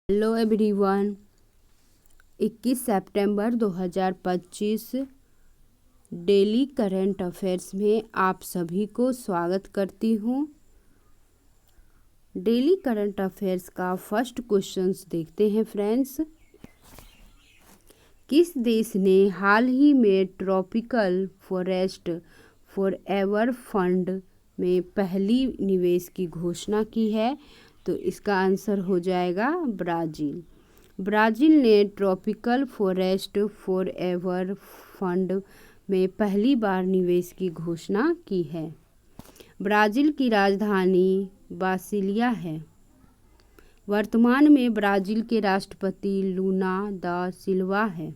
Hello everyone, 21 सितंबर 2025 daily current affairs में आप सभी को स्वागत करती हूँ। डेली करंट अफेयर्स का फर्स्ट क्वेश्चंस देखते हैं फ्रेंड्स। किस देश ने हाल ही में ट्रॉपिकल फॉरेस्ट फॉरएवर फंड में पहली निवेश की घोषणा की है? तो इसका आंसर हो जाएगा ब्राज़ील। ब्राज़ील ने ट्रॉपिकल फॉरेस्ट फॉरएवर फंड में पहली बार निवेश की घोषणा की है। ब्राज़ील की राजधानी ब्रासिलिया है। वर्तमान में ब्राज़ील के राष्ट्रपति लूला दा सिल्वा है।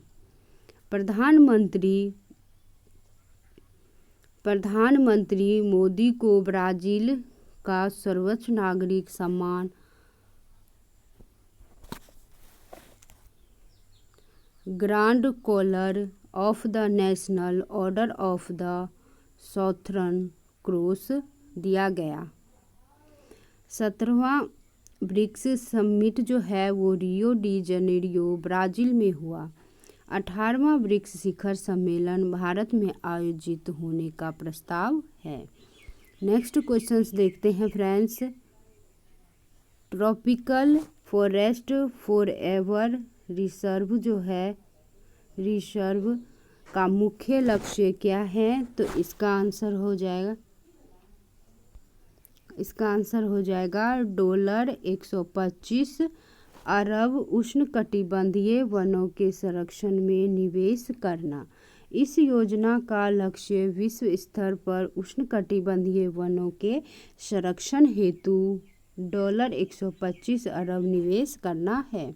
प्रधानमंत्री मोदी को ब्राज़ील का सर्वोच्च नागरिक सम्मान Grand Collar of the National Order of the Southern Cross दिया गया। 17वां ब्रिक्स समिट जो है वो रियो डी जनेरियो ब्राज़ील में हुआ। 18वां ब्रिक्स शिखर सम्मेलन भारत में आयोजित होने का प्रस्ताव है। नेक्स्ट क्वेश्चंस देखते हैं friends. Tropical forest forever reserve जो है रिजर्व का मुख्य लक्ष्य क्या है? तो इसका आंसर हो जाएगा $125 अरब उष्णकटिबंधीय वनों के संरक्षण में निवेश करना। इस योजना का लक्ष्य विश्व स्तर पर उष्णकटिबंधीय वनों के संरक्षण हेतु $125 अरब निवेश करना है।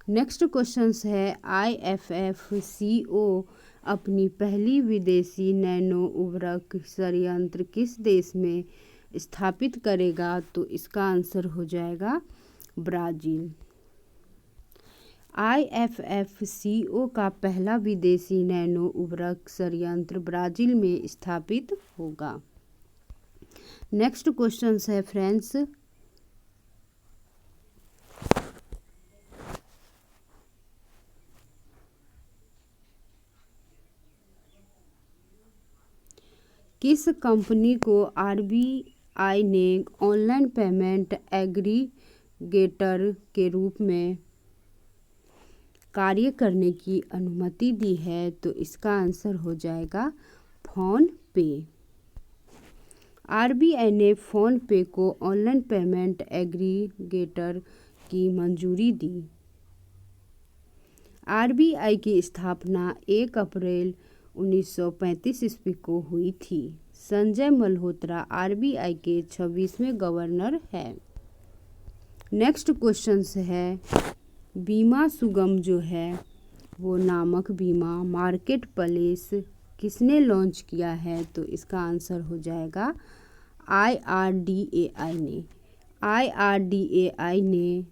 नेक्स्ट क्वेश्चन है, IFFCO अपनी पहली विदेशी नैनो उर्वरक संयंत्र किस देश में स्थापित करेगा? तो इसका आंसर हो जाएगा ब्राज़ील। IFFCO का पहला विदेशी नैनो उर्वरक संयंत्र ब्राज़ील में स्थापित होगा। नेक्स्ट क्वेश्चन है फ्रेंड्स, किस कंपनी को RBI ने ऑनलाइन पेमेंट एग्रीगेटर के रूप में कार्य करने की अनुमति दी है? तो इसका आंसर हो जाएगा फोन पे। RBI ने फोन पे को ऑनलाइन पेमेंट एग्रीगेटर की मंजूरी दी। RBI की स्थापना 1 अप्रैल 1935 ईस्वी को हुई थी। संजय मल्होत्रा RBI के 26वें गवर्नर हैं। नेक्स्ट क्वेश्चन है, बीमा सुगम जो है वो नामक बीमा मार्केट प्लेस किसने लॉन्च किया है? तो इसका आंसर हो जाएगा IRDAI ने। IRDAI ने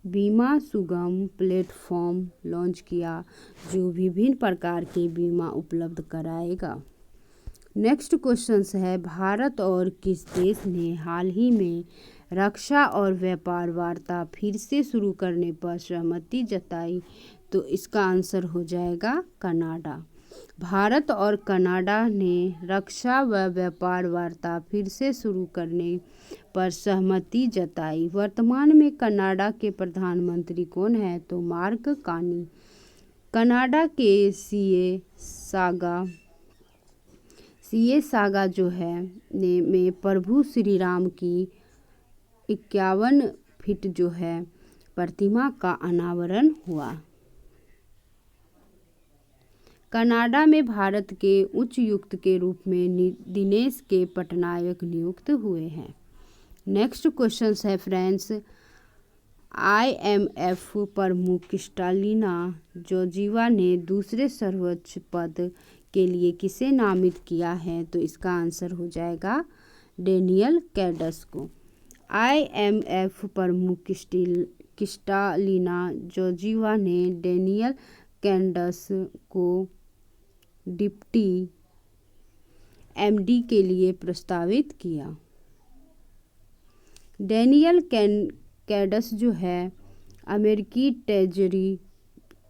बीमा सुगम प्लेटफॉर्म लॉन्च किया जो विभिन्न प्रकार के बीमा उपलब्ध कराएगा। नेक्स्ट क्वेश्चन है, भारत और किस देश ने हाल ही में रक्षा और व्यापार वार्ता फिर से शुरू करने पर सहमति जताई? तो इसका आंसर हो जाएगा कनाडा। भारत और कनाडा ने रक्षा व व्यापार वार्ता फिर से शुरू करने पर सहमति जताई। वर्तमान में कनाडा के प्रधानमंत्री कौन है? तो मार्क कार्नी। कनाडा के सीए सागा जो है में प्रभु श्री राम की 51 फीट जो है प्रतिमा का अनावरण हुआ। कनाडा में भारत के उच्चायुक्त के रूप में दिनेश के पटनायक नियुक्त हुए हैं। नेक्स्ट क्वेश्चन है फ्रेंड्स, IMF प्रमुख क्रिस्टालिना जॉर्जिवा ने दूसरे सर्वोच्च पद के लिए किसे नामित किया है? तो इसका आंसर हो जाएगा डेनियल कैडस को। IMF प्रमुख क्रिस्टालिना जॉर्जिवा ने डेनियल कैडस को डिप्टी MD के लिए प्रस्तावित किया। डेनियल कैडस जो है अमेरिकी ट्रेजरी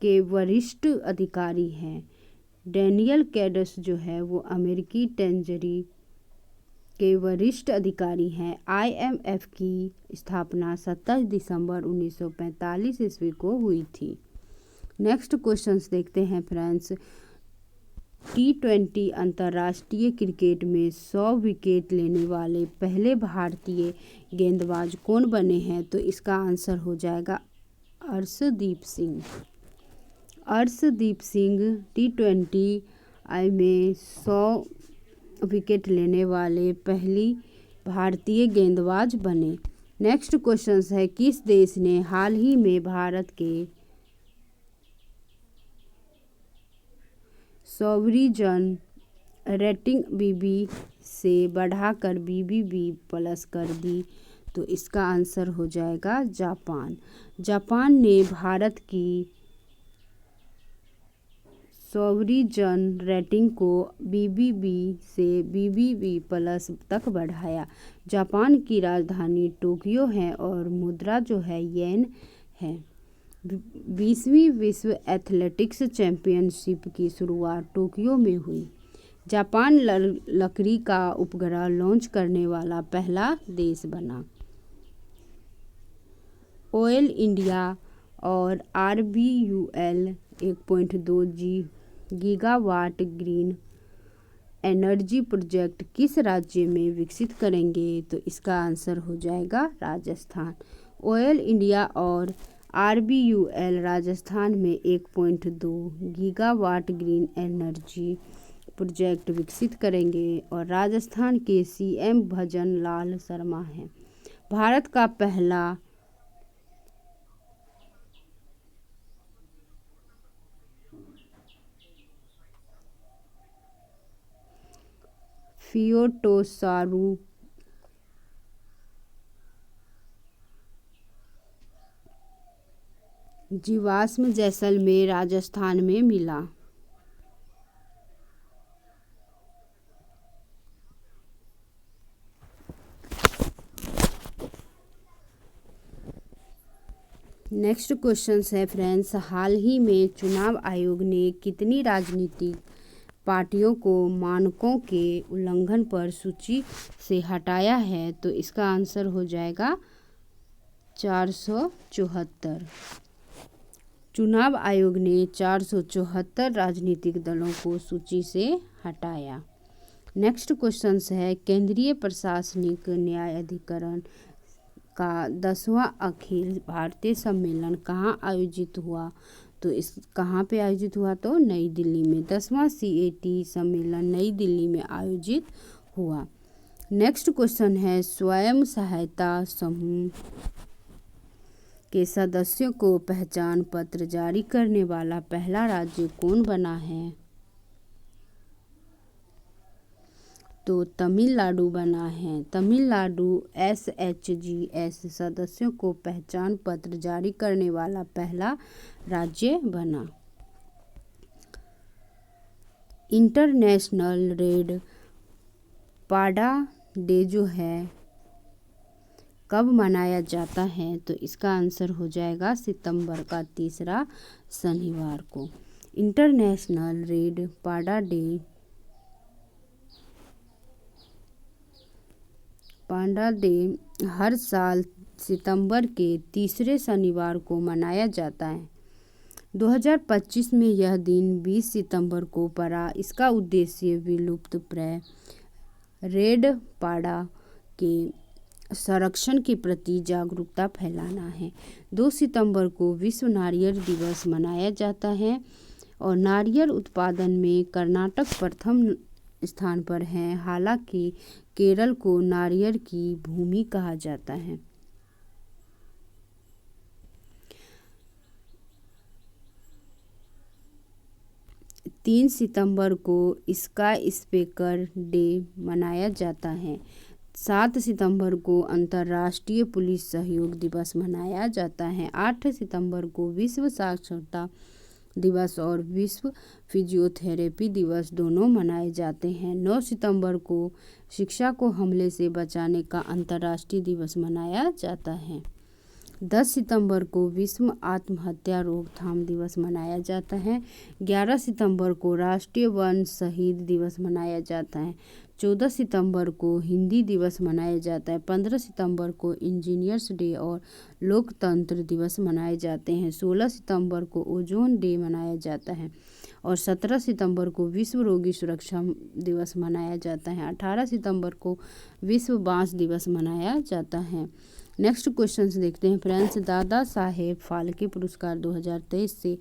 के वरिष्ठ अधिकारी हैं। डैनियल कैडस जो है वो अमेरिकी ट्रेजरी के वरिष्ठ अधिकारी हैं। IMF की स्थापना 27 दिसंबर 1945 ईस्वी को हुई थी। नेक्स्ट क्वेश्चंस देखते हैं फ्रेंड्स। T20 अंतर्राष्ट्रीय क्रिकेट में 100 विकेट लेने वाले पहले भारतीय गेंदबाज कौन बने हैं? तो इसका आंसर हो जाएगा अर्शदीप सिंह। अर्शदीप सिंह T20 में 100 विकेट लेने वाले पहली भारतीय गेंदबाज बने। नेक्स्ट क्वेश्चन है, किस देश ने हाल ही में भारत के सॉवरिजन रेटिंग BB से बढ़ाकर BBB+ कर दी? तो इसका आंसर हो जाएगा जापान। जापान ने भारत की सॉवरिजन रेटिंग को BBB से BBB+ तक बढ़ाया। जापान की राजधानी टोक्यो है और मुद्रा जो है येन है। 20वीं विश्व एथलेटिक्स चैंपियनशिप की शुरुआत टोक्यो में हुई। जापान लकड़ी का उपग्रह लॉन्च करने वाला पहला देश बना। ऑयल इंडिया और RBUL 1.2 gigawatt green energy project किस राज्य में विकसित करेंगे? तो इसका आंसर हो जाएगा राजस्थान। ऑयल इंडिया और RBUL राजस्थान में 1.2 गीगावाट ग्रीन एनर्जी प्रोजेक्ट विकसित करेंगे और राजस्थान के CM भजन लाल शर्मा हैं। भारत का पहला फियोटोसारू जीवाश्म जैसलमेर राजस्थान में मिला। नेक्स्ट क्वेश्चन है फ्रेंड्स, हाल ही में चुनाव आयोग ने कितनी राजनीतिक पार्टियों को मानकों के उल्लंघन पर सूची से हटाया है? तो इसका आंसर हो जाएगा 474। चुनाव आयोग ने 474 राजनीतिक दलों को सूची से हटाया। नेक्स्ट क्वेश्चन है, केंद्रीय प्रशासनिक न्यायाधिकरण का 10वां अखिल भारतीय सम्मेलन कहाँ आयोजित हुआ? तो इस कहाँ पे आयोजित हुआ? तो नई दिल्ली में। 10वां CAT सम्मेलन नई दिल्ली में आयोजित हुआ। नेक्स्ट क्वेश्चन है, स्वयं सहायता समूह के सदस्यों को पहचान पत्र जारी करने वाला पहला राज्य कौन बना है? तो तमिलनाडु बना है। तमिलनाडु SHGS सदस्यों को पहचान पत्र जारी करने वाला पहला राज्य बना। इंटरनेशनल रेड पाडा डे जो है कब मनाया जाता है? तो इसका आंसर हो जाएगा सितंबर का तीसरा शनिवार को। इंटरनेशनल रेड पाडा डे हर साल सितंबर के तीसरे शनिवार को मनाया जाता है। 2025 में यह दिन 20 सितंबर को पड़ा। इसका उद्देश्य विलुप्तप्राय रेड पाडा के संरक्षण के प्रति जागरूकता फैलाना है। 2 सितंबर को विश्व नारियल दिवस मनाया जाता है और नारियल उत्पादन में कर्नाटक प्रथम स्थान पर है। हालांकि केरल को नारियल की भूमि कहा जाता है। तीन सितंबर को स्काई स्पेकर डे मनाया जाता है। 7 सितंबर को अंतर्राष्ट्रीय पुलिस सहयोग दिवस मनाया जाता है। 8 सितंबर को विश्व साक्षरता दिवस और विश्व फिजियोथेरेपी दिवस दोनों मनाए जाते हैं। 9 सितंबर को शिक्षा को हमले से बचाने का अंतर्राष्ट्रीय दिवस मनाया जाता है। 10 सितंबर को विश्व आत्महत्या रोकथाम दिवस मनाया जाता है। 11 सितंबर को राष्ट्रीय वन शहीद दिवस मनाया जाता है। 14 सितंबर को हिंदी दिवस मनाया जाता है। 15 सितंबर को इंजीनियर्स डे और लोकतंत्र दिवस मनाए जाते हैं। 16 सितंबर को ओजोन डे मनाया जाता है और 17 सितंबर को विश्व रोगी सुरक्षा दिवस मनाया जाता है। 18 सितंबर को विश्व बांस दिवस मनाया जाता है। नेक्स्ट क्वेश्चंस देखते हैं फ्रेंड्स। दादा साहेब फाल्के पुरस्कार 2023 से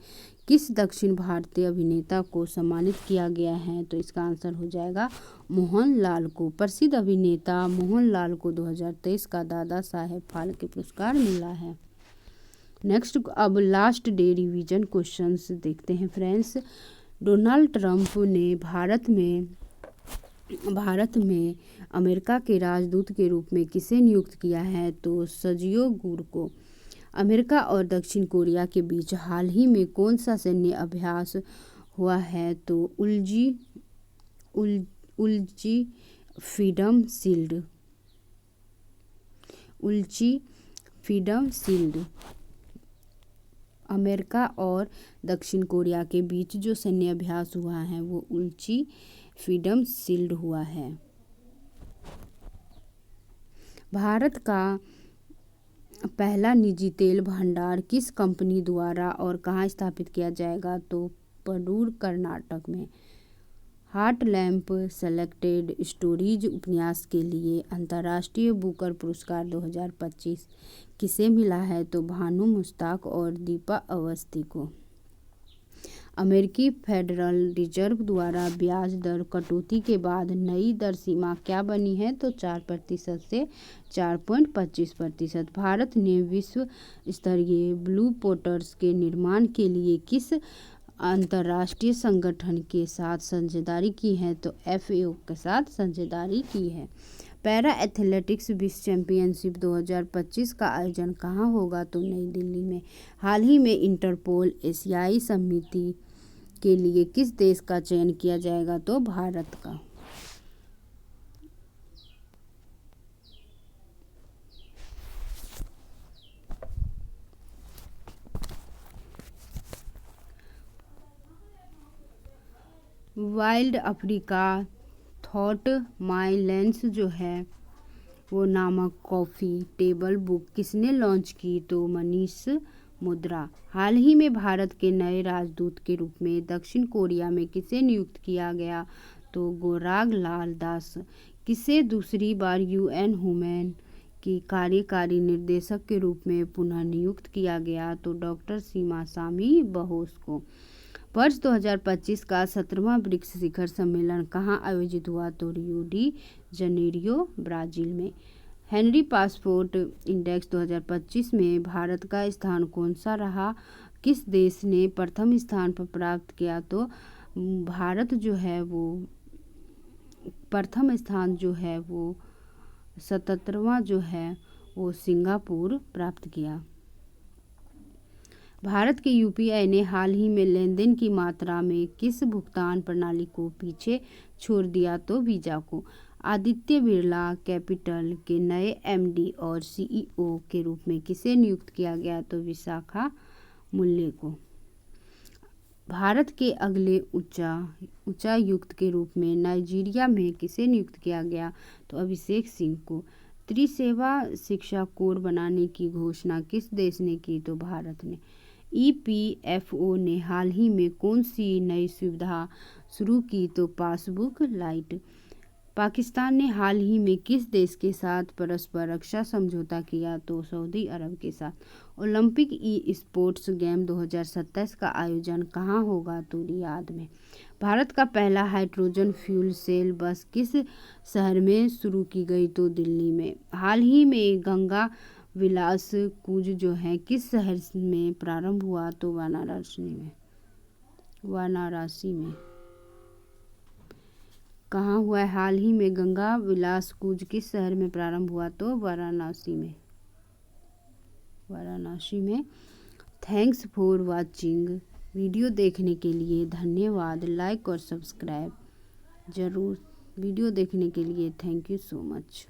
किस दक्षिण भारतीय अभिनेता को सम्मानित किया गया है? तो इसका आंसर हो जाएगा मोहनलाल को। प्रसिद्ध अभिनेता मोहनलाल को 2023 का दादा साहेब फाल्के पुरस्कार मिला है। नेक्स्ट अब लास्ट डे रिवीजन क्वेश्चंस देखते हैं फ्रेंड्स। डोनाल्ड ट्रंप ने भारत में अमेरिका के राजदूत के रूप में किसे नियुक्त किया है? तो सर्जियो गुर को। अमेरिका और दक्षिण कोरिया के बीच हाल ही में कौन सा सैन्य अभ्यास हुआ है? तो उल्ची फ्रीडम शील्ड। अमेरिका और दक्षिण कोरिया के बीच जो सैन्य अभ्यास हुआ है वो उल्ची फ्रीडम शील्ड हुआ है। भारत का पहला निजी तेल भंडार किस कंपनी द्वारा और कहाँ स्थापित किया जाएगा? तो पडूर कर्नाटक में। हार्ट लैम्प सेलेक्टेड स्टोरीज उपन्यास के लिए अंतर्राष्ट्रीय बुकर पुरस्कार 2025 किसे मिला है? तो भानु मुश्ताक और दीपा अवस्थी को। अमेरिकी फेडरल रिजर्व द्वारा ब्याज दर कटौती के बाद नई दर सीमा क्या बनी है? तो 4% से 4.25%। भारत ने विश्व स्तरीय ब्लू पोर्ट्स के निर्माण के लिए किस अंतर्राष्ट्रीय संगठन के साथ साझेदारी की है? तो FAO के साथ साझेदारी की है। पैरा एथलेटिक्स विश्व चैंपियनशिप 2025 का आयोजन कहाँ होगा? तो नई दिल्ली में। हाल ही में इंटरपोल एशियाई समिति के लिए किस देश का चयन किया जाएगा? तो भारत का। Wild Africa thought my lens जो है वो नामक कॉफ़ी टेबल बुक किसने लॉन्च की? तो मनीष मुद्रा। हाल ही में भारत के नए राजदूत के रूप में दक्षिण कोरिया में किसे नियुक्त किया गया? तो गोराग लाल दास। किसे दूसरी बार UN वुमेन की कार्यकारी निर्देशक के रूप में पुनः नियुक्त किया गया? तो डॉक्टर सीमा सामी बहोस को। वर्ष 2025 का 17वां ब्रिक्स शिखर सम्मेलन कहाँ आयोजित हुआ? तो रियो डी जनेरियो ब्राजील में। हेनरी पासपोर्ट इंडेक्स 2025 में भारत का स्थान कौन सा रहा? किस देश ने प्रथम स्थान पर प्राप्त किया? तो भारत जो है वो प्रथम स्थान जो है वो 77वां जो है वो सिंगापुर प्राप्त किया। भारत के UPI ने हाल ही में लेनदेन की मात्रा में किस भुगतान प्रणाली को पीछे छोड़ दिया? तो वीजा को। आदित्य बिरला कैपिटल के नए MD और CEO के रूप में किसे नियुक्त किया गया? तो विशाखा मूल्य को। भारत के अगले उच्चायुक्त के रूप में नाइजीरिया में किसे नियुक्त किया गया? तो अभिषेक सिंह को। त्रिसेवा शिक्षा कोड बनाने की घोषणा किस देश ने की? तो भारत ने। EPFO ने हाल ही में कौन सी नई सुविधा शुरू की? तो पासबुक लाइट। पाकिस्तान ने हाल ही में किस देश के साथ परस्पर रक्षा समझौता किया? तो सऊदी अरब के साथ। ओलंपिक स्पोर्ट्स गेम 2027 का आयोजन कहाँ होगा? तो रियाद में। भारत का पहला हाइड्रोजन फ्यूल सेल बस किस शहर में शुरू की गई? तो दिल्ली में। हाल ही में गंगा विलास कूज जो है किस शहर में प्रारंभ हुआ? तो वाराणसी में। कहाँ हुआ है हाल ही में गंगा विलास कूज किस शहर में प्रारंभ हुआ? तो वाराणसी में। Thanks for watching. वीडियो देखने के लिए धन्यवाद। लाइक और सब्सक्राइब जरूर। वीडियो देखने के लिए थैंक यू सो मच।